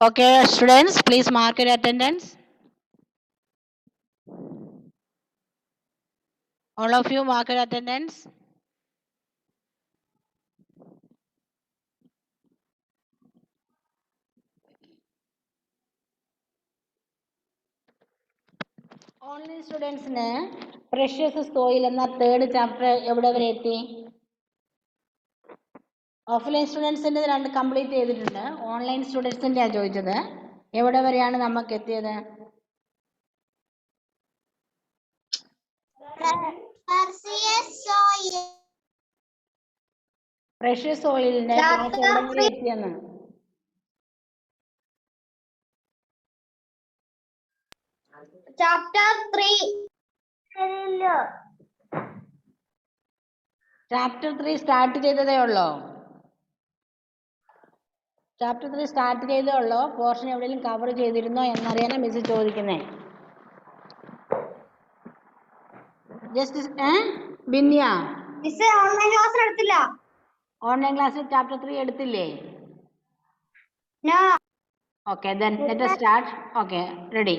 Okay, students, please mark your attendance. All of you mark your attendance. Online students ne precious soil എന്ന third chapter എവിടെ വരെ എത്തി? Offline സ്റ്റുഡൻസിന്റെ രണ്ട് complete ചെയ്തിട്ടുണ്ട്. Online സ്റ്റുഡൻസിന്റെ ആ ചോദിച്ചത് എവിടെ വരെയാണ് നമുക്ക് എത്തിയത്? പ്രഷ്യസ് സോയിലിന്റെ ക്ലാസ് എവിടെ വരെ എത്തിയെന്ന്? Chapter 3. ചാപ്റ്റർ 3 സ്റ്റാർട്ട് ചെയ്തതേ ഉള്ളോ? ചാപ്റ്റർ 3 സ്റ്റാർട്ട് ചെയ്തേ ഉള്ളോ? പോർഷൻ എവിടെയെങ്കിലും കവർ ചെയ്തിരുന്നോ എന്നറിയാനാ മിസ് ചോദിക്കുന്നേ. Just Binya miss online class എടുത്തില്ല. ഓൺലൈൻ ക്ലാസ്സിൽ ചാപ്റ്റർ 3 എടുത്തില്ലേ? No. Okay, then let us start. Okay, ready.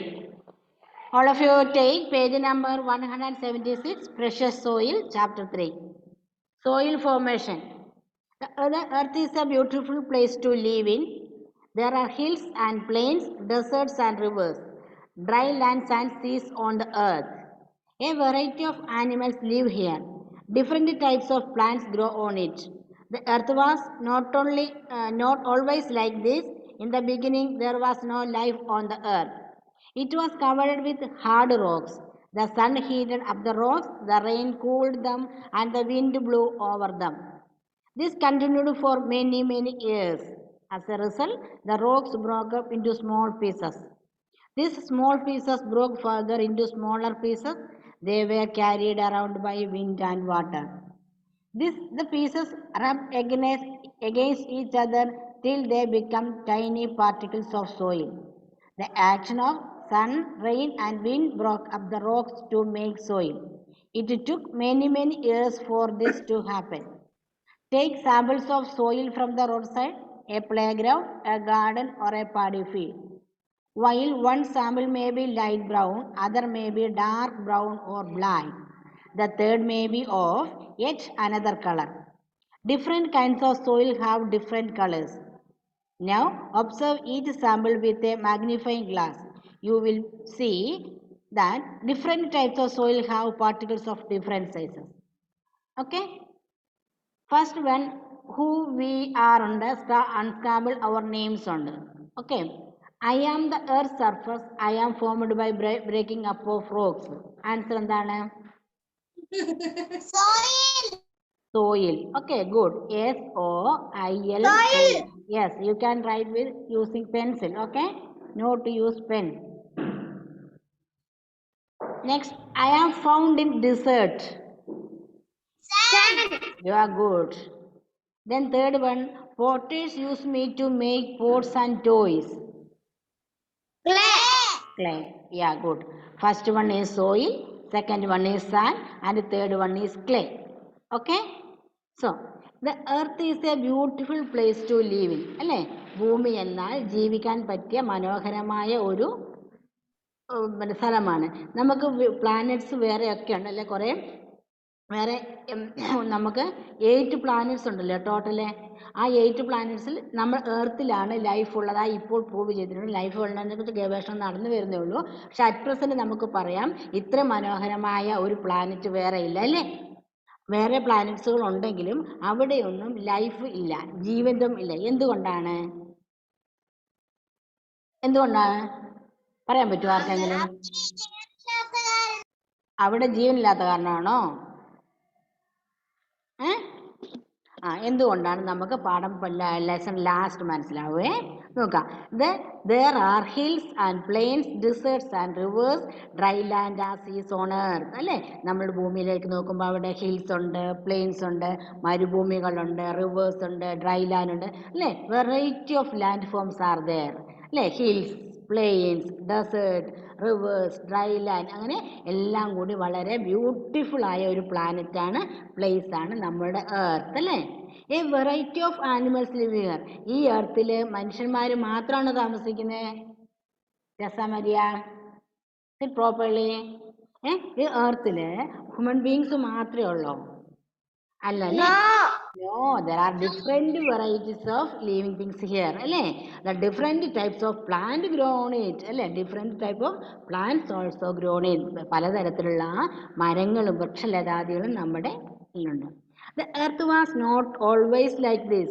All of you take page number 176, precious soil, chapter 3. Soil formation. The earth is a beautiful place to live in. There are hills and plains, deserts and rivers, dry lands and seas on the earth. A variety of animals live here. Different types of plants grow on it. The earth was not always like this. In the beginning, there was no life on the earth. It was covered with hard rocks. The sun heated up the rocks, the rain cooled them, and the wind blew over them. This continued for many years. As a result, the rocks broke up into small pieces. These small pieces broke further into smaller pieces. They were carried around by wind and water. The pieces rubbed against each other till they become tiny particles of soil. The action of sun, rain and wind broke up the rocks to make soil. It took many years for this to happen. Take samples of soil from the roadside, a playground, a garden or a paddy field. While one sample may be light brown, other may be dark brown or black. The third may be of yet another color. Different kinds of soil have different colors. Now observe each sample with a magnifying glass. You will see that different types of soil have particles of different sizes. Okay? First one, who we are under, unscramble our names on. Okay. I am the earth's surface. I am formed by breaking up of rocks. Answer എന്താണ്? Soil. Soil. Okay, good. SOIL. Soil. Yes, you can write with using pencil. Okay, not to use pen. Next, I am found in desert. Sand. You are good. Then third one, potters use me to make pots and toys. Clay. Yeah, good. First one is soil, second one is sand, and the third one is clay. Okay? So, the earth is a beautiful place to live in. അല്ലേ? ഭൂമി എന്നാൽ ജീവിക്കാൻ പറ്റിയ മനോഹരമായ ഒരു സ്ഥലമാണ്. നമുക്ക് planets വേറെയൊക്കെ ഉണ്ട് അല്ലേ? കുറേ വേറെ നമുക്ക് 8 പ്ലാനറ്റ്സ് ഉണ്ടല്ലോ ടോട്ടല്. ആ 8 പ്ലാനറ്റ്സിൽ നമ്മൾ എർത്തിലാണ് ലൈഫ് ഉള്ളതായി ഇപ്പോൾ പ്രൂവ് ചെയ്തിട്ടുണ്ട്. ലൈഫ് ഉള്ളതിനെ കുറിച്ച് ഗവേഷണം നടന്നു വരുന്നേ ഉള്ളൂ. പക്ഷെ അറ്റ് പ്രസന്റ് നമുക്ക് പറയാം ഇത്ര മനോഹരമായ ഒരു പ്ലാനറ്റ് വേറെ ഇല്ല അല്ലേ? വേറെ പ്ലാനറ്റ്സുകൾ ഉണ്ടെങ്കിലും അവിടെയൊന്നും ലൈഫ് ഇല്ല, ജീവിതം ഇല്ല. എന്തുകൊണ്ടാണ് പറയാൻ പറ്റുമോ ആർക്കെങ്കിലും? അവിടെ ജീവനില്ലാത്ത കാരണമാണോ? എന്തുകൊണ്ടാണ് നമുക്ക് പാഠം ലെസൺ ലാസ്റ്റ് മനസ്സിലാവേ. നോക്കാം. There are hills and plains, deserts and rivers, dry land and seas on earth. അല്ലേ? നമ്മൾ ഭൂമിയിലേക്ക് നോക്കുമ്പോൾ അവിടെ ഹിൽസ് ഉണ്ട്, പ്ലെയിൻസ് ഉണ്ട്, മരുഭൂമികളുണ്ട്, റിവേഴ്സ് ഉണ്ട്, ഡ്രൈ ലാൻഡ് ഉണ്ട് അല്ലേ? Variety of land forms are there അല്ലേ? Hills, plains, desert, rivers, dry land, അങ്ങനെ എല്ലാം കൂടി വളരെ ബ്യൂട്ടിഫുൾ ആയ ഒരു പ്ലാനറ്റാണ്, പ്ലേസ് ആണ് നമ്മുടെ എർത്ത് അല്ലേ? A variety of animals live here. ഈ എർത്തിൽ മനുഷ്യന്മാർ മാത്രമാണ് താമസിക്കുന്നത്. രസമരിയ പ്രോപ്പർലി ഈ എർത്തില് ഹ്യൂമൻ ബീങ്സ് മാത്രമേ ഉള്ളൂ? അല്ലല്ലേ? No, there are different varieties of living things here. അല്ലേ? The different types of plant grow on it. അല്ലേ? Different type of plants also grow on it. പലതരത്തിലുള്ള മരങ്ങളും വൃക്ഷലതാദികളും നമ്മുടെ ഇതിലുണ്ട്. The earth was not always like this.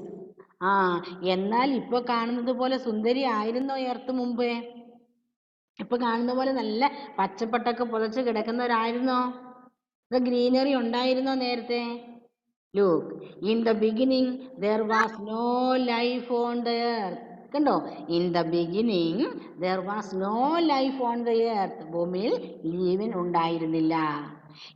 എന്നാൽ ഇപ്പൊ കാണുന്നത് പോലെ സുന്ദരി ആയിരുന്നോ എർത്ത് മുമ്പേ? ഇപ്പൊ കാണുന്ന പോലെ നല്ല പച്ചപ്പട്ടൊക്കെ പുതച്ച് കിടക്കുന്നവരായിരുന്നോ? ഗ്രീനറി ഉണ്ടായിരുന്നോ നേരത്തെ? Look, in the beginning there was no life on the earth. കണ്ടോ? In the beginning there was no life on the earth. ഭൂമിയിൽ ജീവൻ ഉണ്ടായിരുന്നില്ല.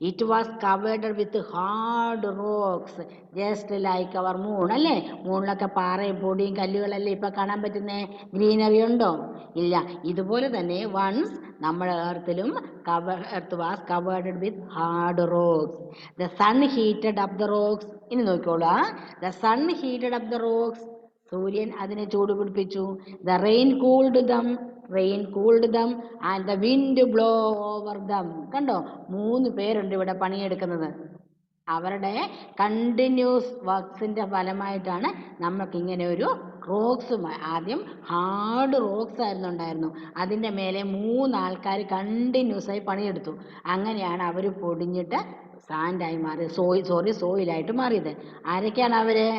It was covered with hard rocks, just like our moon. അല്ലേ? മൂണിലൊക്കെ പാറയും പൊടിയും കല്ലുകളല്ലേ ഇപ്പൊ കാണാൻ പറ്റുന്നേ? Greenery ഉണ്ടോ? ഇല്ല. ഇതുപോലെ തന്നെ once നമ്മുടെ എർത്തിലും earth was covered with hard rocks. The sun heated up the rocks. ഇനി നോക്കിക്കോളൂ. The sun heated up the rocks. സൂര്യൻ അതിനെ ചൂട് പിടിപ്പിച്ചു. The rain cooled them and the wind blow over them. കണ്ടോ? 3 പേരുണ്ട് ഇവിടെ പണിയെടുക്കുന്നത്. അവരുടെ കണ്ടിന്യൂസ് വർക്ക്സിന്റെ ഫലമായിട്ടാണ് നമുക്ക് ഇങ്ങനെ ഒരു റോക്സ്, ആദ്യം ഹാർഡ് റോക്സ് ആയിരുന്നു ഉണ്ടായിരുന്നു, അതിൻ്റെ മേലെ 3 ആൾക്കാർ കണ്ടിന്യൂസ് ആയി പണിയെടുത്തു. അങ്ങനെയാണ് അവർ പൊടിഞ്ഞിട്ട് സാൻഡായി മാറി, സോയിലായിട്ട് മാറിയത്. ആരൊക്കെയാണ് അവര്?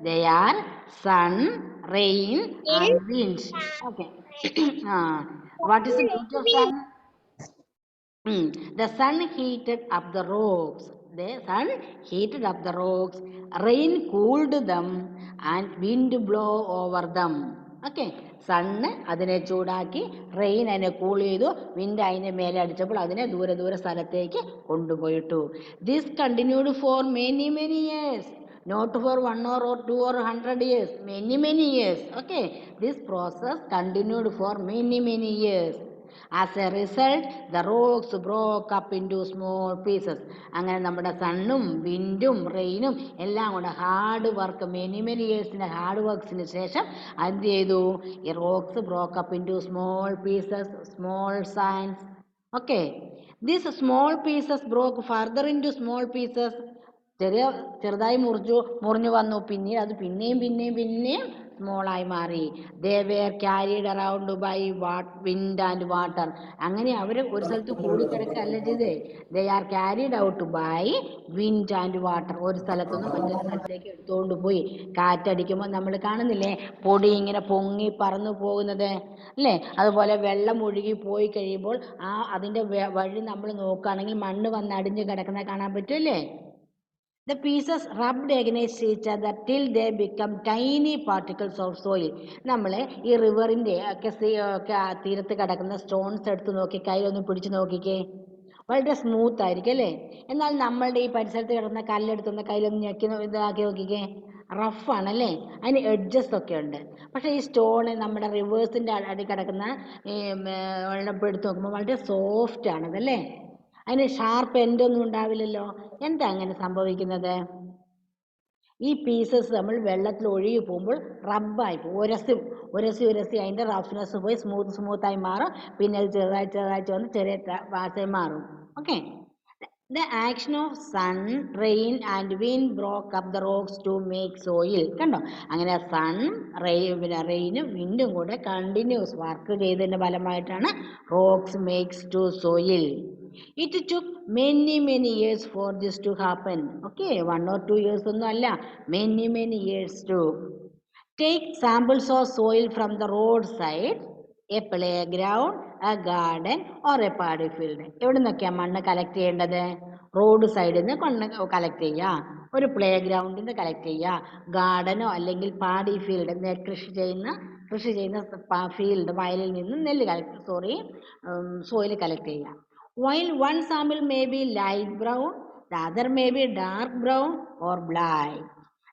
They are sun, rain and wind. Okay. What is the duty of sun? The sun heated up the rocks. The sun heated up the rocks. Rain cooled them and wind blow over them. Okay. Sun അതിനെ ചൂടാക്കി, rain അതിനെ cool ചെയ്തു, wind അതിനെ മേലെ അടിച്ചപ്പോൾ അതിനെ ദൂരെ സ്ഥലത്തേക്ക് കൊണ്ടുപോയിട്ടു. This continued for many years. Not for 1 or 2 or 100 years, many years. Okay, this process continued for many years. As a result, the rocks broke up into small pieces. അങ്ങനെ നമ്മുടെ സണ്ണും വിൻഡും റെയിനും എല്ലാം കൂടെ ഹാർഡ് വർക്ക്, മെനി ഇയേഴ്സിൻ്റെ hard വർക്ക്സിന് ശേഷം എന്ത് ചെയ്തു? ഈ rocks broke up into small pieces, small sands. Okay, these small pieces broke further into small pieces. ചെറുതായി മുറിഞ്ഞു വന്നു. പിന്നീട് അത് പിന്നെയും സ്മോളായി മാറി. They were carried around by wind and water. അങ്ങനെ അവർ ഒരു സ്ഥലത്ത് കൂടിക്കിടക്കല്ല ചെയ്തേ. They are carried out by wind and water. ഒരു സ്ഥലത്തുനിന്ന് മറ്റൊരു സ്ഥലത്തേക്ക് എടുത്തുകൊണ്ട് പോയി. കാറ്റടിക്കുമ്പോൾ നമ്മൾ കാണുന്നില്ലേ പൊടി ഇങ്ങനെ പൊങ്ങി പറന്നു പോകുന്നത്, അല്ലേ? അതുപോലെ വെള്ളം ഒഴുകി പോയി കഴിയുമ്പോൾ അതിൻ്റെ വഴി നമ്മൾ നോക്കുകയാണെങ്കിൽ മണ്ണ് വന്ന് അടിഞ്ഞ് കിടക്കുന്നത് കാണാൻ പറ്റുമല്ലേ? The pieces rubbed against each other till they become tiny particles of soil. നമ്മൾ ഈ റിവറിൻ്റെ ഒക്കെ തീരത്ത് കിടക്കുന്ന സ്റ്റോൺസ് എടുത്ത് നോക്കി, കയ്യിലൊന്ന് പിടിച്ച് നോക്കിക്കേ, വളരെ സ്മൂത്ത് ആയിരിക്കും അല്ലേ? എന്നാൽ നമ്മളുടെ ഈ പരിസരത്ത് കിടക്കുന്ന കല്ലെടുത്തുന്ന കയ്യിലൊന്ന് ഇതാക്കി നോക്കിക്കേ, റഫാണല്ലേ? അതിന് എഡ്ജസ് ഒക്കെ ഉണ്ട്. പക്ഷേ ഈ സ്റ്റോണ് നമ്മുടെ റിവേഴ്സിൻ്റെ അടി കിടക്കുന്ന ഈ വെള്ളം എടുത്ത് നോക്കുമ്പോൾ വളരെ സോഫ്റ്റ് ആണതല്ലേ? അതിന് ഷാർപ്പ് എൻഡൊന്നും ഉണ്ടാവില്ലല്ലോ. എന്താ അങ്ങനെ സംഭവിക്കുന്നത്? ഈ പീസസ് നമ്മൾ വെള്ളത്തിൽ ഒഴുകി പോകുമ്പോൾ റബ്ബായി പോകും, ഉരസി അതിൻ്റെ റഫ്നെസ് പോയി സ്മൂത്തായി മാറും. പിന്നെ അത് ചെറുതായിട്ട് വന്ന് ചെറിയ വാസായി മാറും. Okay. The action of sun, rain and wind broke up the rocks to make soil. കണ്ടോ? അങ്ങനെ സൺ, റെയിനും വിൻഡും കൂടെ കണ്ടിന്യൂസ് വർക്ക് ചെയ്തതിൻ്റെ ഫലമായിട്ടാണ് rocks makes to soil. It took many years for this to happen. Okay, 1 or 2 years ഒന്നും അല്ല, many years too. Take samples of soil from the roadside, a playground, a garden or a paddy field. എവിടെ നിന്നൊക്കെയാണ് മണ്ണ് collect ചെയ്യേണ്ടത്? Road സൈഡിൽ നിന്ന് മണ്ണ് collect ചെയ്യുക, ഒരു പ്ലേ ഗ്രൗണ്ടിൽ നിന്ന് കളക്ട് ചെയ്യുക, ഗാർഡനോ അല്ലെങ്കിൽ പാഡി ഫീൽഡ്, കൃഷി ചെയ്യുന്ന ഫീൽഡ്, വയലിൽ നിന്ന് സോയിൽ കളക്ട് ചെയ്യുക. While one sample may be light brown, the other may be dark brown or black.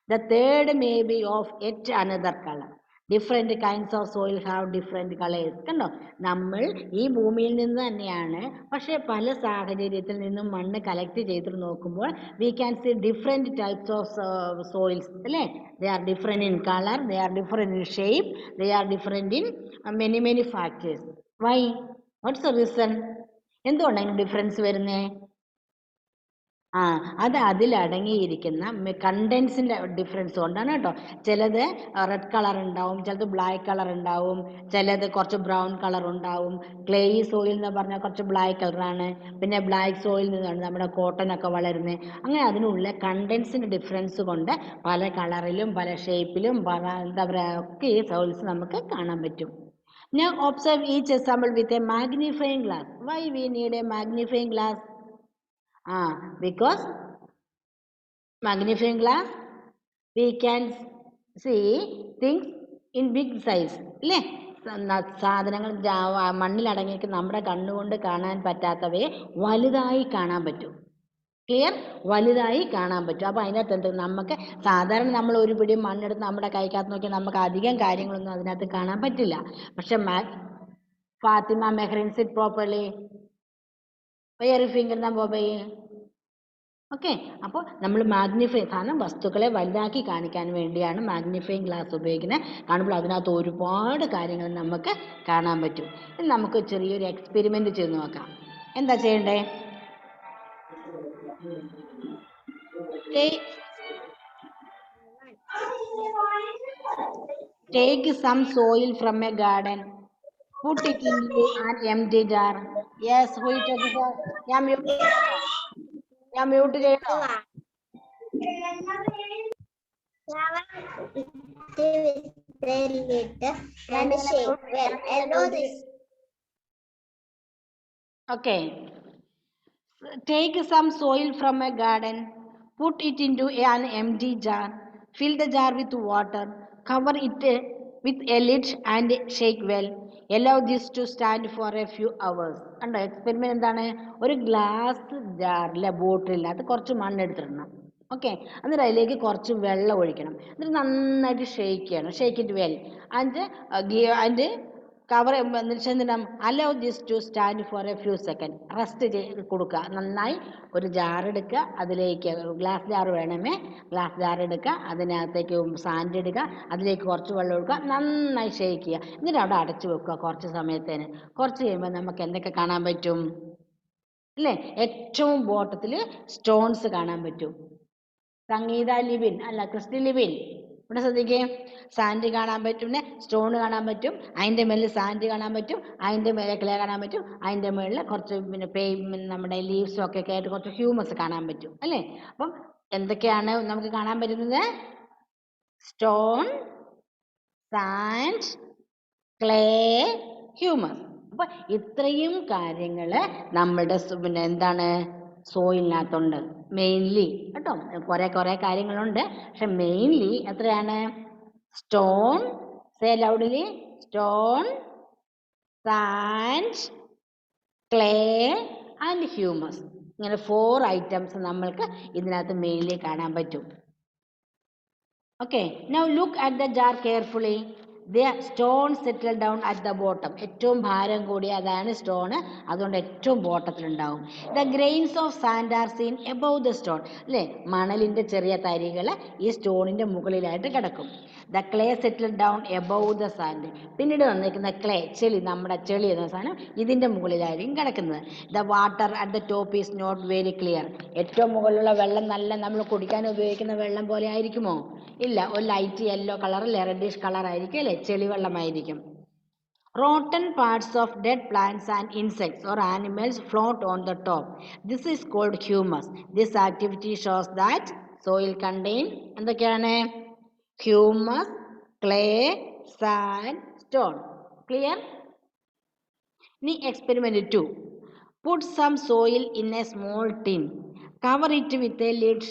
The third may be of yet another color. Different kinds of soil have different colours. കണ്ടോ, നമ്മൾ ഈ ഭൂമിയിൽ നിന്ന് തന്നെയാണ്, പക്ഷേ പല സാഹചര്യത്തിൽ നിന്നും മണ്ണ് കളക്ട് ചെയ്ത് നോക്കുമ്പോൾ we can see different types of soils അല്ലേ. They are different in colour, they are different in shape, they are different in many factors. Why? What's the reason? എന്തുകൊണ്ടാണ് ഡിഫറൻസ് വരുന്നത്? അത് അതിലടങ്ങിയിരിക്കുന്ന കണ്ടൻസിൻ്റെ ഡിഫറൻസ് കൊണ്ടാണ് കേട്ടോ. ചിലത് റെഡ് കളർ ഉണ്ടാവും, ചിലത് black colour ഉണ്ടാവും, ചിലത് കുറച്ച് ബ്രൗൺ കളർ ഉണ്ടാവും. ക്ലേയി സോയിൽ എന്ന് പറഞ്ഞാൽ കുറച്ച് ബ്ലാക്ക് കളറാണ്. പിന്നെ ബ്ലാക്ക് സോയിൽ നിന്നാണ് നമ്മുടെ കോട്ടനൊക്കെ വളരുന്നത്. അങ്ങനെ അതിനുള്ള കണ്ടൻസിൻ്റെ ഡിഫറൻസ് കൊണ്ട് പല കളറിലും പല ഷേപ്പിലും എന്താ പറയുക ഒക്കെ ഈ സോയിൽസ് നമുക്ക് കാണാൻ പറ്റും. Now observe each example with a magnifying glass. Why we need a magnifying glass? Because magnifying glass we can see things in big size. അല്ലേ? സാധനങ്ങൾ മണ്ണിലടങ്ങിയിരിക്കുന്ന നമ്മുടെ കണ്ണുകൊണ്ട് കാണാൻ പറ്റാത്തവയെ വലുതായി കാണാൻ പറ്റും. ക്ലിയർ? വലുതായി കാണാൻ പറ്റും. അപ്പോൾ അതിനകത്ത് എന്ത്, നമുക്ക് സാധാരണ നമ്മൾ ഒരു പിടി മണ്ണെടുത്ത് നമ്മുടെ കൈക്കകത്ത് നോക്കിയാൽ നമുക്ക് അധികം കാര്യങ്ങളൊന്നും അതിനകത്ത് കാണാൻ പറ്റില്ല. പക്ഷെ ഫാത്തിമ മെഹ്റിൻ സിറ്റ് പ്രോപ്പർലി, ഒരു ഫിംഗർ ബോബൈ. ഓക്കെ, അപ്പോൾ നമ്മൾ കാരണം വസ്തുക്കളെ വലുതാക്കി കാണിക്കാൻ വേണ്ടിയാണ് മാഗ്നിഫൈങ് ഗ്ലാസ് ഉപയോഗിക്കുന്നത്. കാണുമ്പോൾ അതിനകത്ത് ഒരുപാട് കാര്യങ്ങൾ നമുക്ക് കാണാൻ പറ്റും. ഇനി നമുക്ക് ചെറിയൊരു എക്സ്പെരിമെൻ്റ് ചെയ്ത് നോക്കാം. എന്താ ചെയ്യണ്ടേ? Take some soil from a garden, put it into an empty jar. Yes, who is taking the? Yeah, mute ചെയ്യണോ? Okay. Take some soil from a garden, put it into an empty jar, fill the jar with water, cover it with a lid and shake well. Allow this to stand for a few hours. കണ്ടോ, experiment എന്താണ്? ഒരു glass ജാറിലെ ബോട്ടിലിനകത്ത് കുറച്ച് മണ്ണെടുത്തിടണം. Okay, എന്നിട്ട് അതിലേക്ക് കുറച്ച് വെള്ളം ഒഴിക്കണം. എന്നിട്ട് നന്നായിട്ട് ഷെയ്ക്ക് ചെയ്യണം. Shake it well and cover ചെന്നിടാം. Allow this to stand for a few second. Rest കൊടുക്കുക. നന്നായി ഒരു ജാർ എടുക്കുക, അതിലേക്ക് ഗ്ലാസ് ജാർ വേണമേ, ഗ്ലാസ് ജാർ എടുക്കുക, അതിനകത്തേക്ക് സാൻഡ് ഇടുക, അതിലേക്ക് കുറച്ച് വെള്ളം എടുക്കുക, നന്നായി ഷേക്ക് ചെയ്യുക. എന്നിട്ട് അവിടെ അടച്ചു വെക്കുക കുറച്ച് സമയത്തേന്. കുറച്ച് കഴിയുമ്പോൾ നമുക്ക് എന്തൊക്കെ കാണാൻ പറ്റും അല്ലേ? ഏറ്റവും ബോട്ടത്തിൽ സ്റ്റോൺസ് കാണാൻ പറ്റും. സംഗീത ലിബിൻ അല്ല, ക്രിസ്റ്റി ലിബിൻ, ഇവിടെ ശ്രദ്ധിക്കേ, സാൻഡ് കാണാൻ പറ്റും, പിന്നെ സ്റ്റോൺ കാണാൻ പറ്റും, അതിൻ്റെ മേളിൽ സാൻഡ് കാണാൻ പറ്റും, അതിൻ്റെ മേലെ ക്ലേ കാണാൻ പറ്റും, അതിൻ്റെ മേളിൽ കുറച്ച് നമ്മുടെ ലീവ്സും ഒക്കെ ആയിട്ട് കുറച്ച് ഹ്യൂമസ് കാണാൻ പറ്റും അല്ലേ? അപ്പം എന്തൊക്കെയാണ് നമുക്ക് കാണാൻ പറ്റുന്നത്? Stone, sand, clay, humus. അപ്പം ഇത്രയും കാര്യങ്ങൾ നമ്മളുടെ എന്താണ് സോയിലിനകത്തുണ്ട് മെയിൻലി കേട്ടോ. കുറേ കാര്യങ്ങളുണ്ട്, പക്ഷെ മെയിൻലി എത്രയാണ്? Stone, say loudly, stone, sand, clay and humus. ഇങ്ങനെ 4 ഐറ്റംസ് നമ്മൾക്ക് ഇതിനകത്ത് മെയിൻലി കാണാൻ പറ്റും. Okay, now look at the jar carefully. The stone settle down at the bottom. ഏറ്റവും ഭാരം കൂടിയ അതാണ് സ്റ്റോൺ, അതുകൊണ്ട് ഏറ്റവും ബോട്ടത്തിലുണ്ടാവും. The grains of sand are seen above the stone. അല്ലേ, മണലിൻ്റെ ചെറിയ തരികൾ ഈ സ്റ്റോണിൻ്റെ മുകളിലായിട്ട് കിടക്കും. The clay settle down above the sand. പിന്നീട് വന്നിരിക്കുന്ന ക്ലേ, ചെളി, നമ്മുടെ ചെളി എന്ന സാധനം ഇതിൻ്റെ മുകളിലായിരിക്കും കിടക്കുന്നത്. The water at the top is not very clear. ഏറ്റവും മുകളിലുള്ള വെള്ളം നല്ല നമ്മൾ കുടിക്കാൻ ഉപയോഗിക്കുന്ന വെള്ളം പോലെ ആയിരിക്കുമോ? ഇല്ല, ഒരു light yellow colour, reddish colour ആയിരിക്കും അല്ലേ, ചെളി വെള്ളമായിരിക്കും. Rotten parts of dead plants and insects or animals float on the top. This is called humus. This activity shows that soil contain എന്തൊക്കെയാണ്? Humus, clay, sand, stone. Clear? Ni experiment 2. Put some soil in a small tin. Cover it with a lid.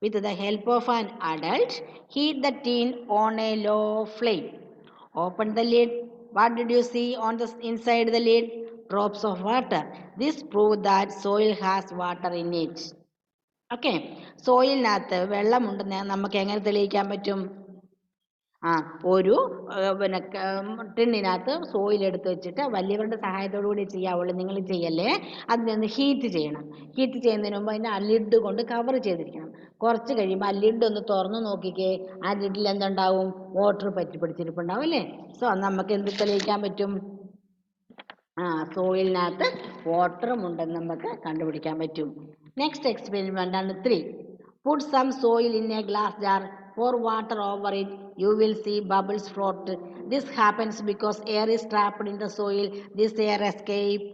With the help of an adult, heat the tin on a low flame. Open the lid. What did you see on the inside the lid? Drops of water. This proves that soil has water in it. Okay, സോയിലിനകത്ത് വെള്ളമുണ്ടെന്ന് നമുക്ക് എങ്ങനെ തെളിയിക്കാൻ പറ്റും? ഒരു പിന്നെ ടിന്നിനകത്ത് soil എടുത്ത് വെച്ചിട്ട് വലിയവരുടെ സഹായത്തോടു കൂടി ചെയ്യാവുള്ളൂ, നിങ്ങൾ ചെയ്യല്ലേ. അതിനൊന്ന് ഹീറ്റ് ചെയ്യണം. ഹീറ്റ് ചെയ്യുന്നതിന് മുമ്പ് അതിന് ആ ലിഡ് കൊണ്ട് കവർ ചെയ്തിരിക്കണം. കുറച്ച് കഴിയുമ്പോൾ ആ ലിഡ് ഒന്ന് തുറന്ന് നോക്കിക്കേ, ആ ലിഡിൽ എന്തുണ്ടാവും? വാട്ടർ പറ്റി പിടിച്ചിരിപ്പുണ്ടാവും അല്ലേ. സോ നമുക്ക് എന്ത് തെളിയിക്കാൻ പറ്റും? സോയിലിനകത്ത് വാട്ടറും ഉണ്ടെന്ന് നമുക്ക് കണ്ടുപിടിക്കാൻ പറ്റും. നെക്സ്റ്റ് എക്സ്പെരിമെൻ്റ് ആണ് 3. Put some soil in a glass jar, pour water over it, you will see bubbles float. This happens because air is trapped in the soil. This air escape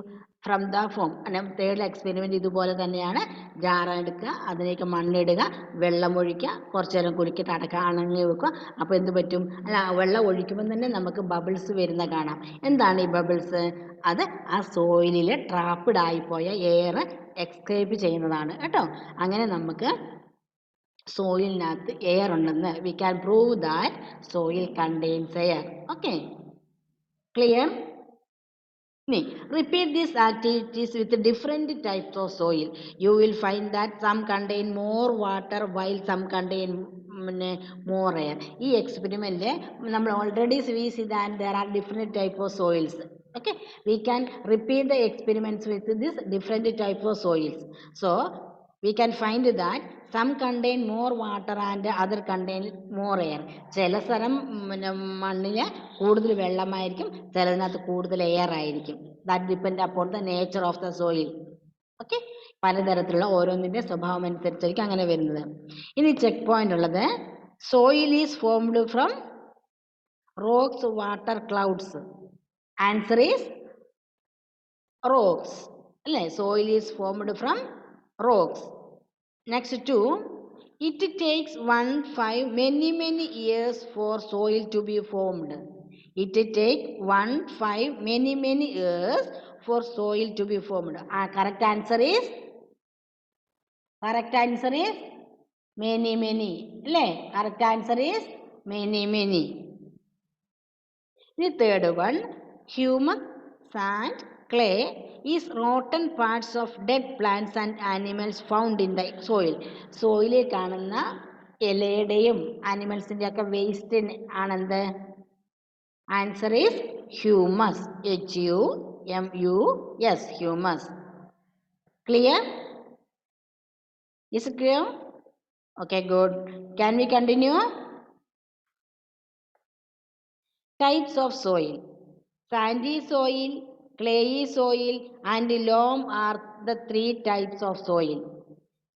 from the form. Third experiment ഇതുപോലെ തന്നെയാണ്. ജാറ എടുക്കുക, അതിലേക്ക് മണ്ണിടുക, വെള്ളം ഒഴിക്കുക, കുറച്ച് നേരം കുലുക്കിയിട്ട് അണങ്ങി വെക്കുക. അപ്പോൾ എന്ത് പറ്റും? വെള്ളം ഒഴിക്കുമ്പോൾ തന്നെ നമുക്ക് ബബിൾസ് വരുന്ന കാണാം. എന്താണ് ഈ ബബിൾസ്? അത് ആ സോയിലിൽ ട്രാപ്പിഡ് ആയിപ്പോയ എയർ എക്സ്കേപ്പ് ചെയ്യുന്നതാണ് കേട്ടോ. അങ്ങനെ നമുക്ക് സോയിലിനകത്ത് എയർ ഉണ്ടെന്ന് we can prove that soil contains air. Okay, clear? Repeat these activities with different types of soil. You will find that some contain more water while some contain more air. ഈ experiment നമ്മൾ already we see that there are different types of soils. Okay, we can repeat the experiments with this different types of soils. So we can find that some contain more water and other contain more air. ചില സ്ഥലം മണ്ണിൽ കൂടുതൽ വെള്ളമായിരിക്കും, ചിലതിനകത്ത് കൂടുതൽ air ആയിരിക്കും. That depend upon the nature of the soil. Okay, പലതരത്തിലുള്ള ഓരോന്നിൻ്റെ സ്വഭാവം അനുസരിച്ചായിരിക്കും അങ്ങനെ വരുന്നത്. ഇനി ചെക്ക് പോയിന്റ് ഉള്ളത്, soil is formed from rocks, water, clouds. Answer is rocks അല്ലേ. Soil is formed from rocks. Next 2, it takes 5 years for soil to be formed. It takes 5 years for soil to be formed. Correct answer is many അല്ലേ. correct answer is many. The third one, humus, sand, clay is rotten parts of dead plants and animals found in the soil. സോയിലിൽ കാണുന്ന ഇലയുടെയും ആനിമൽസിൻ്റെ ഒക്കെ waste ആണെന്ത്? Answer is humus. HUMUS, humus. Clear? Is it clear? Okay, good. Can we continue? Types of soil. Sandy soil, clayey soil and loam are the 3 types of soil.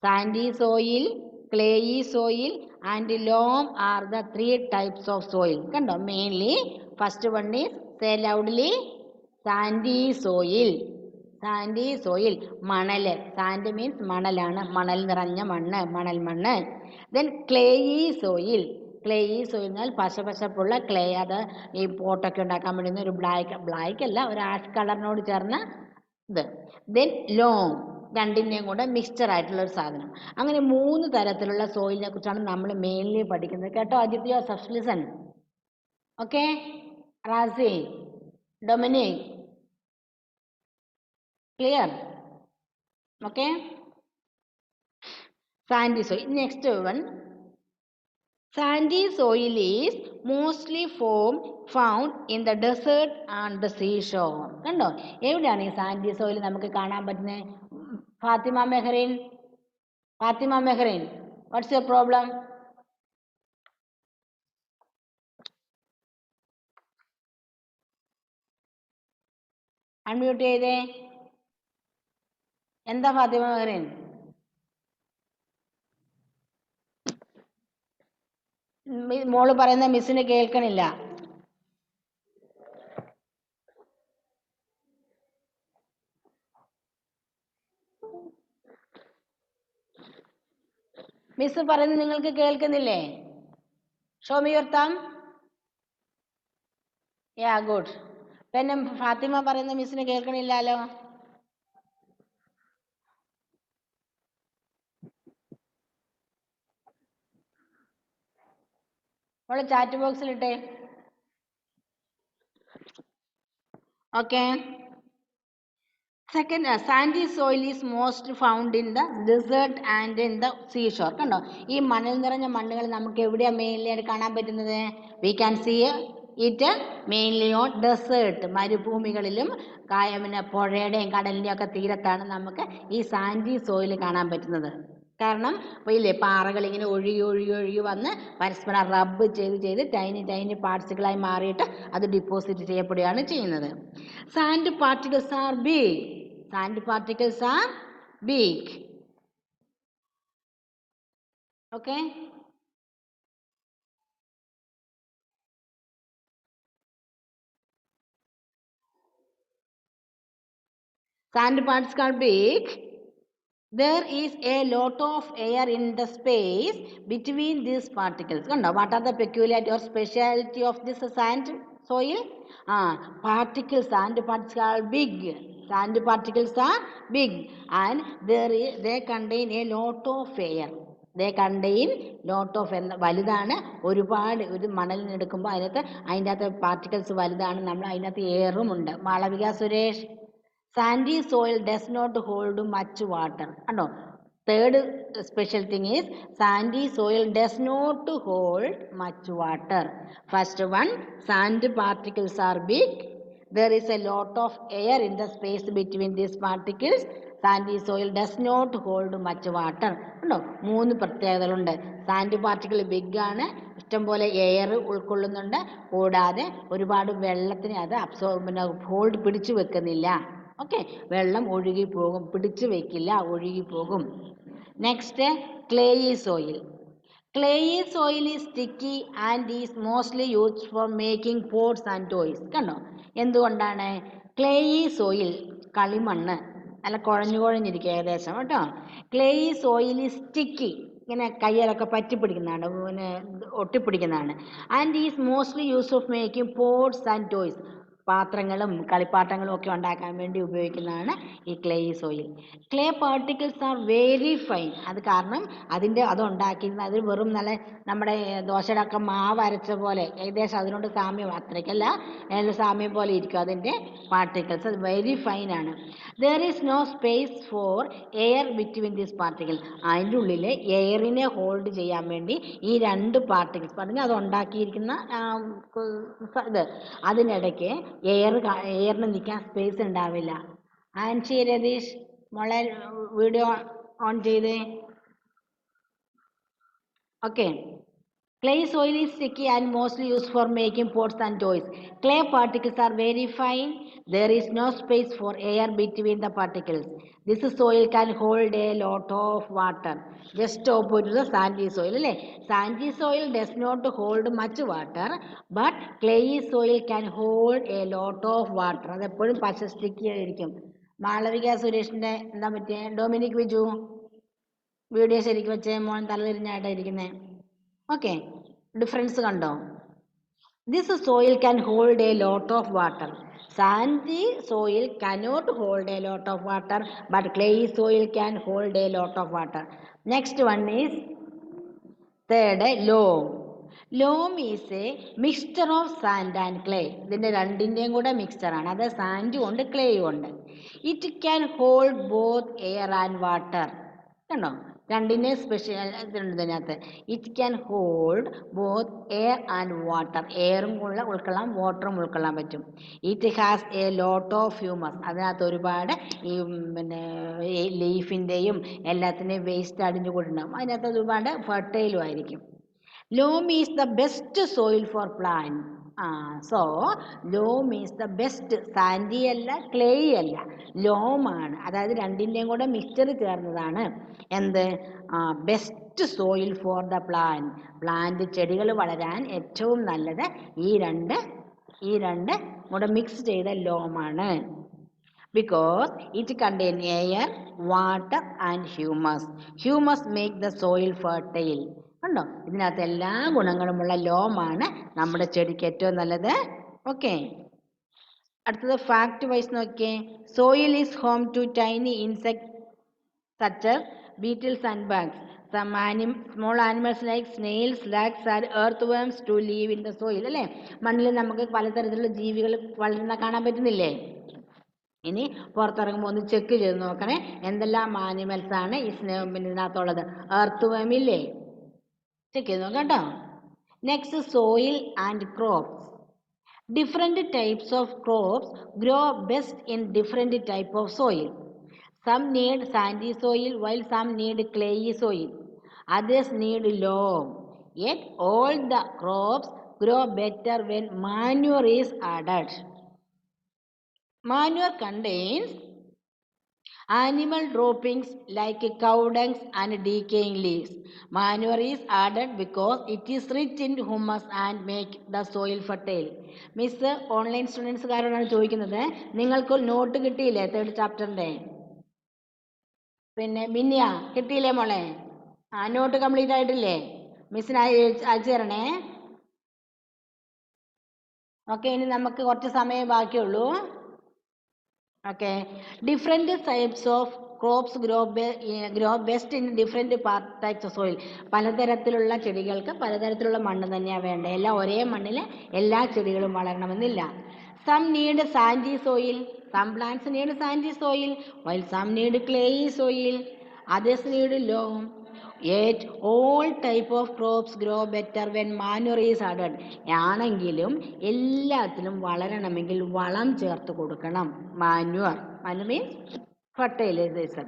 Sandy soil, clayey soil and loam are the 3 types of soil. Kando, mainly first one is, say loudly, sandy soil. Sandy soil, manal. Sand means manalana, manal niranja manna, manal manna. Then clayey soil. Clayey soil എന്നാൽ പശപ്പുള്ള clay, അത് ഈ പോട്ടൊക്കെ ഉണ്ടാക്കാൻ വേണ്ടുന്ന ഒരു black അല്ല, ഒരു ash കളറിനോട് ചേർന്ന ഇത്. ദെൻ ലോം, രണ്ടിൻ്റെയും കൂടെ മിക്സ്ചർ ആയിട്ടുള്ള ഒരു സാധനം. അങ്ങനെ 3 തരത്തിലുള്ള സോയിലിനെ കുറിച്ചാണ് നമ്മൾ മെയിൻലി പഠിക്കുന്നത് കേട്ടോ. ആദിത്യ, സബ്ലിസൺ, okay, Razi, Dominic, clear? Okay, sandy soil. Next one, sandy soil is mostly found in the desert and the seashore. കണ്ടോ, എവിടെയാണ് ഈ സാൻഡി സോയിൽ നമുക്ക് കാണാൻ പറ്റുന്നത്? Fathima Mehrin, what's your problem? Unmute ചെയ്തേ. എന്താ ഫാത്തിമ മെഹ്റിൻ? മോള് പറയുന്ന മിസ്സിന് കേൾക്കണില്ല. മിസ് പറയുന്നത് നിങ്ങൾക്ക് കേൾക്കുന്നില്ലേ? Show me your thumb. Yeah, good. പിന്നെ ഫാത്തിമ പറയുന്ന മിസ്സിന് കേൾക്കണില്ലല്ലോ. അവള് ചാറ്റ് ബോക്സിലിട്ടെ. Okay, second, sandy soil is most found in the desert and in the seashore. കണ്ടോ, ഈ മണൽ നിറഞ്ഞ മണ്ണുകൾ നമുക്ക് എവിടെയാണ് മെയിൻലി കാണാൻ പറ്റുന്നത്? We can see it mainly on desert, മരുഭൂമികളിലും പിന്നെ പുഴയുടെയും കടലിൻ്റെയും ഒക്കെ തീരത്താണ് നമുക്ക് ഈ സാൻഡി സോയിൽ കാണാൻ പറ്റുന്നത്. കാരണം ഇപ്പോൾ ഇല്ലേ, പാറകൾ ഇങ്ങനെ ഒഴുകി ഒഴുകി ഒഴുകി വന്ന് പരസ്പരം റബ്ബ് ചെയ്ത് ടൈനി ടൈനി പാർട്സുകളായി മാറിയിട്ട് അത് ഡിപ്പോസിറ്റ് ചെയ്യപ്പെടുകയാണ് ചെയ്യുന്നത്. Sand particles are big. Sand particles are big. Okay. Sand particles are big. There is a lot of air in the space between these particles. Kanda, what are the peculiarity or speciality of this sand soil? Particles, sand particles are big. Sand particles are big, and they contain a lot of air. They contain lot of വലുതാണ്. ഒരുപാട് ഒരു മണലിനെടുക്കുമ്പോൾ അതിൻ്റെ അകത്ത് particles വലുതാണ്. നമ്മൾ അതിനകത്ത് എയറും ഉണ്ട്. Malavika Suresh, sandy soil does not hold much water. No. Third special thing is sandy soil does not hold much water. First one, sand particles are big. There is a lot of air in the space between these particles. Sandy soil does not hold much water. No. മൂന്ന് പ്രത്യേകതകളുണ്ട്. Sand particle big ആണ്, ഇഷ്ടംപോലെ air ഉൾക്കൊള്ളുന്നുണ്ട്, കൂടാതെ ഒരുപാട് വെള്ളത്തിനെ അത് hold പിടിച്ചു വെക്കുന്നില്ല. ഓക്കെ, വെള്ളം ഒഴുകി പോകും, പിടിച്ചു വെക്കില്ല, ഒഴുകി പോകും. Next, clayey soil. Clayey soil is sticky and is mostly used for making pots and toys. കണ്ടോ, എന്തുകൊണ്ടാണ്? ക്ലേയി സോയിൽ, കളിമണ്ണ്, നല്ല കുഴഞ്ഞിരിക്കുക ഏകദേശം കേട്ടോ. ക്ലേയി സോയിൽ ഈസ് സ്റ്റിക്കി, ഇങ്ങനെ കയ്യിലൊക്കെ പറ്റിപ്പിടിക്കുന്നതാണ്, പിന്നെ ഒട്ടിപ്പിടിക്കുന്നതാണ്. And is mostly use of making pots and toys, പാത്രങ്ങളും കളിപ്പാട്ടങ്ങളും ഒക്കെ ഉണ്ടാക്കാൻ വേണ്ടി ഉപയോഗിക്കുന്നതാണ് ഈ clayey soil. Clay particles are very fine. അത് കാരണം അത് ഉണ്ടാക്കിയിരുന്നത് അത് വെറും നല്ല നമ്മുടെ ദോശയുടെ ഒക്കെ മാവ് അരച്ച പോലെ, ഏകദേശം അതിനോട് സാമ്യം, അത്രയ്ക്കല്ല, സാമ്യം പോലെ ഇരിക്കും അതിൻ്റെ പാർട്ടിക്കിൾസ്. അത് വെരി ഫൈൻ ആണ്. There is no space for air between these particle. അതിൻ്റെ ഉള്ളിൽ എയറിനെ ഹോൾഡ് ചെയ്യാൻ വേണ്ടി ഈ രണ്ട് പാർട്ടിക്കിൾസ് പറഞ്ഞാൽ അത് ഉണ്ടാക്കിയിരിക്കുന്ന അതിനിടയ്ക്ക് എയറിന് നിൽക്കാൻ സ്പേസ് ഉണ്ടാവില്ല. ആൻഷി രതീഷ്, മോളെ വീഡിയോ ഓൺ ചെയ്തേ. Okay. Clay soil is sticky and mostly used for making pots and toys. Clay particles are very fine. There is no space for air between the particles. This soil can hold a lot of water. Just opposite to the sandy soil. Sandy soil does not hold much water, but clay soil can hold a lot of water. അത് എപ്പോഴും പശ sticky ആയിരിക്കും. മാളവിക സുരേഷിൻ്റെ എന്താ പറ്റിയ? Dominic Viju, video ശരിക്കും വെച്ചേ, മോൻ തലതിരിഞ്ഞായിട്ടായിരിക്കുന്നേ. Okay, difference കണ്ടോ? This soil can hold A lot of water. Sandy soil cannot hold a lot of water, but clay soil can hold a lot of water. Next one is third, loam. Loam is a mixture of sand and clay. ഇതിൻ്റെ രണ്ടിൻ്റെയും കൂടെ മിക്സ്ചറാണ്. അത് സാൻഡും ഉണ്ട് ക്ലേയും ഉണ്ട്. It can hold both air and water. കണ്ടോ, രണ്ടിനെ special ഇതുണ്ട് ഇതിനകത്ത്. It can hold both air and water. എയറും ഉൾക്കൊള്ളാം, വാട്ടറും ഉൾക്കൊള്ളാൻ പറ്റും. It has a lot of humus. അതിനകത്ത് ഒരുപാട് ഈ പിന്നെ ലീഫിൻ്റെയും എല്ലാത്തിൻ്റെയും വേസ്റ്റ് അടിഞ്ഞു കൂടിണ്ടാകും. അതിനകത്ത് ഒരുപാട് ഫെർട്ടൈലും ആയിരിക്കും. Loam is the best soil for plant. So loam is the best. Sandy അല്ല, ക്ലേ അല്ല, ലോമാണ്. അതായത് രണ്ടിൻ്റെയും കൂടെ മിക്സ്ചർ ചേർന്നതാണ് എന്ത്? Best soil for the plant. Plant ചെടികൾ വളരാൻ ഏറ്റവും നല്ലത് ഈ രണ്ട് കൂടെ മിക്സ് ചെയ്ത ലോമാണ്. because it contains air, water and humus. Humus make the soil fertile. കണ്ടോ, ഇതിനകത്ത് എല്ലാ ഗുണങ്ങളുമുള്ള ലോമാണ് നമ്മുടെ ചെടിക്ക് ഏറ്റവും നല്ലത്. ഓക്കെ, അടുത്തത് ഫാക്ട് വൈസ് നോക്കിയേ. Soil is home to tiny insect such as beetles and bugs. Some small animals like snails, slugs and earthworms to live in the soil. അല്ലേ, മണ്ണിൽ നമുക്ക് പലതരത്തിലുള്ള ജീവികൾ വളരുന്ന കാണാൻ പറ്റുന്നില്ലേ? ഇനി പുറത്തിറങ്ങുമ്പോൾ ഒന്ന് ചെക്ക് ചെയ്ത് നോക്കണേ എന്തെല്ലാം ആനിമൽസ് ആണ് ഈ ഇതിനകത്തുള്ളത്. എർത്ത് വേമില്ലേ, ചെക്ക് ചെയ്ത് നോക്കാം കേട്ടോ. Next soil and crops. Different types of crops grow best in different type of soil. Some need sandy soil while some need clayey soil. Others need loam. Yet all the crops grow better when manure is added. Manure contains animal droppings like cow dung and decaying leaves. Manure is added because it is rich in humus and make the soil fertile. Miss online സ്റ്റുഡൻസുകാരോടാണ് ചോദിക്കുന്നത്, നിങ്ങൾക്ക് not കിട്ടിയില്ലേ third ചാപ്റ്ററിൻ്റെ? പിന്നെ മിന്നിയ കിട്ടിയില്ലേ മോളെ? Not complete ആയിട്ടില്ലേ? മിസ്സിന് അയച്ചു തരണേ. ഓക്കെ, ഇനി നമുക്ക് കുറച്ച് സമയം ബാക്കിയുള്ളൂ. Okay, different types of crops grow best in different types of soil. പലതരത്തിലുള്ള ചെടികൾക്ക് പലതരത്തിലുള്ള മണ്ണ് തന്നെയാണ് വേണ്ടത്. എല്ലാം ഒരേ മണ്ണിൽ എല്ലാ ചെടികളും വളരണമെന്നില്ല. Some need sandy soil, some plants need sandy soil while some need clayey soil, others need loam. Yet all type of crops grow better when manure is added. ആണെങ്കിലും എല്ലാത്തിലും വളരണമെങ്കിൽ വളം ചേർത്ത് കൊടുക്കണം. Manure means fertilization.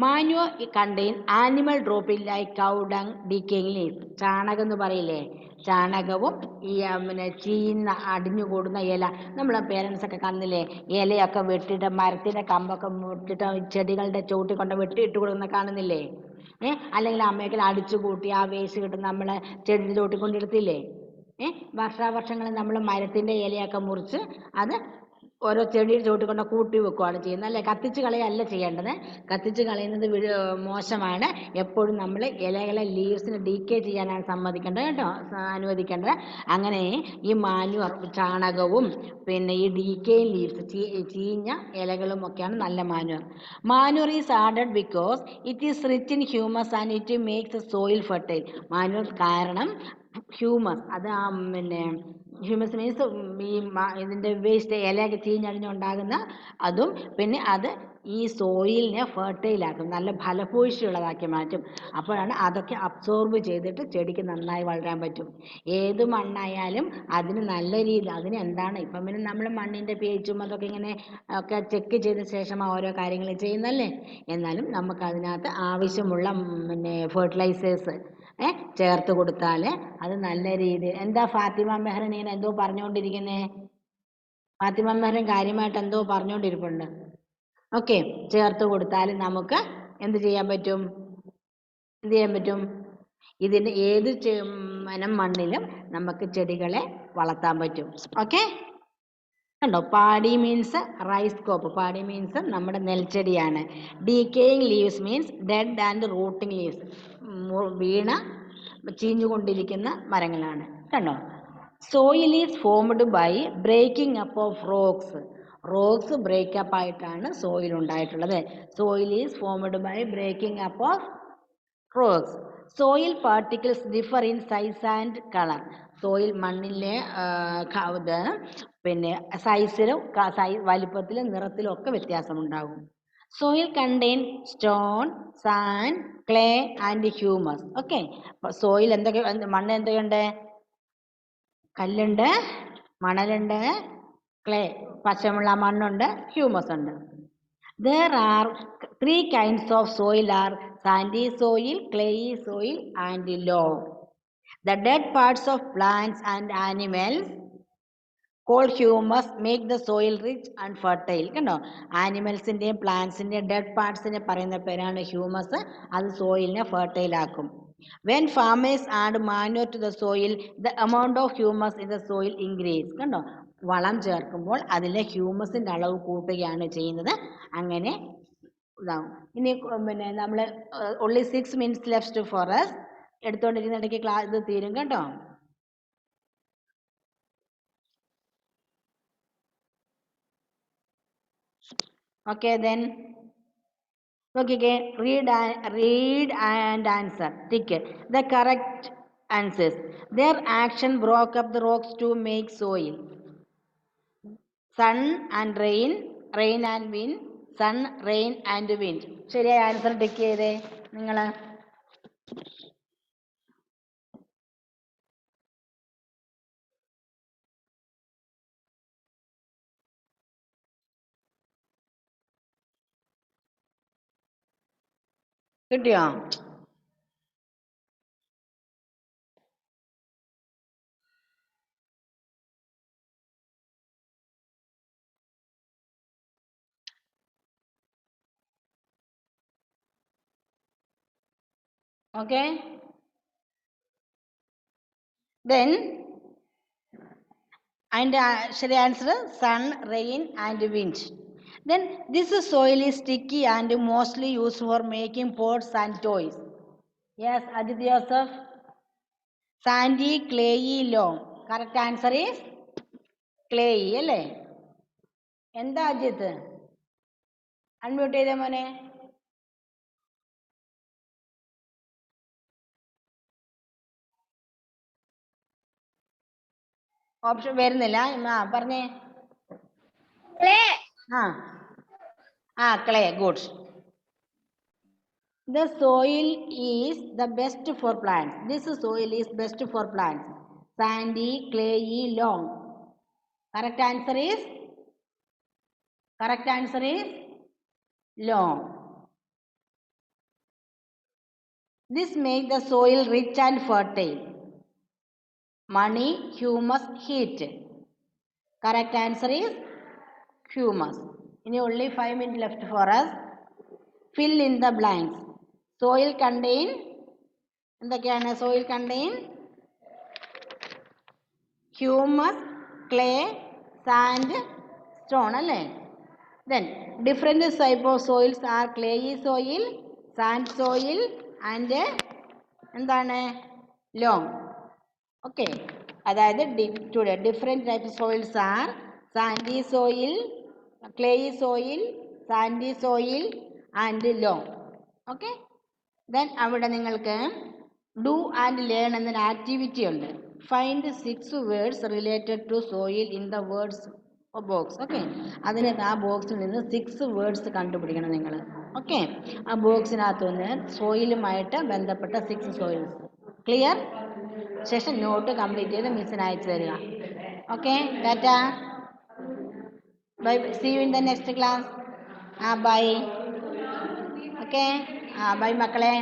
Manure contain animal dropping like cow dung, decaying leaves. ചാണകം എന്ന് പറയില്ലേ, ചാണകവും ഈ പിന്നെ ചീന്ന അടിഞ്ഞു കൂടുന്ന ഇല, നമ്മളെ പേരൻസ് ഒക്കെ കാണുന്നില്ലേ, ഇലയൊക്കെ വെട്ടിയിട്ട് മരത്തിൻ്റെ കമ്പൊക്കെ വെട്ടിയിട്ട് ചെടികളുടെ ചുവട്ടിൽ കൊണ്ട് വെട്ടിയിട്ട് കൊടുക്കുന്ന കാണുന്നില്ലേ? അല്ലെങ്കിൽ അമ്മയൊക്കെ അടിച്ചു കൂട്ടി ആ വേസ്റ്റ് കിട്ടും നമ്മൾ ചെടി ചോട്ടിക്കൊണ്ടിടത്തില്ലേ? വർഷാവർഷങ്ങളിൽ നമ്മൾ മരത്തിൻ്റെ ഇലയൊക്കെ മുറിച്ച് അത് ഓരോ ചെടിയുടെ ചോട്ടിൽ കൊണ്ട് കൂട്ടി വെക്കുകയാണ് ചെയ്യുന്നത്, അല്ലേ? കത്തിച്ച് കളയല്ല ചെയ്യേണ്ടത്. കത്തിച്ച് കളയുന്നത് മോശമാണ്. എപ്പോഴും നമ്മൾ ഇലകളെ ലീവ്സിന് ഡീക്കേ ചെയ്യാനാണ് സമ്മതിക്കേണ്ടത് കേട്ടോ, അനുവദിക്കേണ്ടത്. അങ്ങനെ ഈ മാന്യുവർ ചാണകവും പിന്നെ ഈ ഡീക്കേ ലീവ്സ് ചീഞ്ഞ ഇലകളും ഒക്കെയാണ് നല്ല manure. Manure is added because it is rich in humus and it makes soil fertile. Manure കാരണം ഹ്യൂമസ്, അത് പിന്നെ ഹ്യൂമസ് മീൻസ് ഈ ഇതിൻ്റെ വേസ്റ്റ് ഇലയൊക്കെ ചീഞ്ഞടിഞ്ഞുണ്ടാകുന്ന അതും, പിന്നെ അത് ഈ സോയിലിനെ ഫെർട്ടൈലാക്കും, നല്ല ഫലഭൂയിഷ്ടിയുള്ളതാക്കി മാറ്റും. അപ്പോഴാണ് അതൊക്കെ അബ്സോർബ് ചെയ്തിട്ട് ചെടിക്ക് നന്നായി വളരാൻ പറ്റും. ഏത് മണ്ണായാലും അതിന് നല്ല രീതി, അതിന് എന്താണ് ഇപ്പം പിന്നെ നമ്മൾ മണ്ണിൻ്റെ പേച്ചും അതൊക്കെ ഇങ്ങനെ ഒക്കെ ചെക്ക് ചെയ്ത ശേഷമാണ് ഓരോ കാര്യങ്ങൾ ചെയ്യുന്നതല്ലേ. എന്നാലും നമുക്കതിനകത്ത് ആവശ്യമുള്ള പിന്നെ ഫെർട്ടിലൈസേഴ്സ് ചേർത്ത് കൊടുത്താൽ അത് നല്ല രീതിയിൽ. എന്താ ഫാത്തിമ മെഹ്റനീൻ എന്തോ പറഞ്ഞുകൊണ്ടിരിക്കുന്നേ? ഫാത്തിമ മെഹ്റൻ കാര്യമായിട്ട് എന്തോ പറഞ്ഞുകൊണ്ടിരിപ്പുണ്ട്. ഓക്കെ, ചേർത്ത് കൊടുത്താൽ നമുക്ക് എന്ത് ചെയ്യാൻ പറ്റും? ഇതിൻ്റെ ഏത് മണ്ണിലും നമുക്ക് ചെടികളെ വളർത്താൻ പറ്റും. ഓക്കെ, കണ്ടോ? പാടി മീൻസ് റൈസ് കോപ്പ്. പാടി മീൻസ് നമ്മുടെ നെൽച്ചെടിയാണ്. Decaying leaves means dead and rotting leaves, വീണ ചീഞ്ഞുകൊണ്ടിരിക്കുന്ന മരങ്ങളാണ്. കണ്ടോ? Soil is formed by breaking up of rocks breakup ആയിട്ടാണ് സോയിൽ ഉണ്ടായിട്ടുള്ളത്. Soil is formed by breaking up of rocks. Soil particles differ in size and colour. Soil മണ്ണിലെ പിന്നെ സൈസിലും വലിപ്പത്തിലും നിറത്തിലും ഒക്കെ വ്യത്യാസമുണ്ടാകും. Soil contain stone, sand, clay and humus. Okay, soil എന്തൊക്കെ മണ്ണ് എന്തൊക്കെയുണ്ട്? കല്ലുണ്ട്, മണലുണ്ട്, ക്ലേ പശമുള്ള മണ്ണുണ്ട്, ഹ്യൂമസ് ഉണ്ട്. There are 3 kinds of soil are sandy soil, clayey soil and loam. The dead parts of plants and animals called humus make the soil rich and fertile. കണ്ടോ? ആനിമൽസിൻ്റെയും പ്ലാന്റ്സിൻ്റെയും dead പാർട്സിനെ പറയുന്ന പേരാണ് ഹ്യൂമസ്. അത് സോയിലിനെ fertile ആക്കും. When farmers add manure to the soil, the amount of humus in the soil increase. കണ്ടോ? വളം ചേർക്കുമ്പോൾ അതിലെ ഹ്യൂമസിൻ്റെ അളവ് കൂട്ടുകയാണ് ചെയ്യുന്നത്. അങ്ങനെ ഇതാവും. ഇനി പിന്നെ നമ്മൾ only 6 minutes left for us. എടുത്തുകൊണ്ടിരുന്നിടയ്ക്ക് ക്ലാസ് ഇത് തീരും കേട്ടോ. Okay, then okay, read and answer. Tick the correct answers. Their action broke up the rocks to make soil. Sun and rain rain and wind, sun, rain and wind. ശരിയായ answer tick ചെയ്തേ നിങ്ങൾ. കിട്ടിയോ? Okay. Then, and shall answer sun, rain and wind. Then this soil is sticky and mostly used for making pots and toys. Yes, Aditya Joseph. Sandy, clayey, loam. Correct answer is clayey. അല്ലേ? എന്താ Ajith? Unmute ചെയ്തേ മോനെ. Option വരുന്നില്ല. പറഞ്ഞേ. clay. Good. The soil is the best for plants. This soil is best for plants. Sandy, clayey, loam. Correct answer is loam. This makes the soil rich and fertile. Money, humus, heat. Correct answer is humus. Only 5 minutes left for us. Fill in the blanks. Soil contain humus, clay, sand, stone. Then different type of soils are clayey soil, sand soil and loam. Okay. അതായത് different type of soils are sandy soil, clayey soil, sandy soil and loam. Okay. Then അവിടെ നിങ്ങൾക്ക് do and learn എന്നൊരു activity ഉണ്ട്. Find 6 words related to soil in the words box. Okay. അതിന് ആ ബോക്സിൽ നിന്ന് 6 words കണ്ടുപിടിക്കണം നിങ്ങൾ. ഓക്കെ. ആ ബോക്സിനകത്ത് നിന്ന് സോയിലുമായിട്ട് ബന്ധപ്പെട്ട 6 സോയിൽസ്. ക്ലിയർ? ശേഷം നോട്ട് കംപ്ലീറ്റ് ചെയ്ത് മിസ്സിന് അയച്ചു തരിക. Okay. Tata. Bye. See you in the next class. Bye. Okay. Bye മക്കളെ.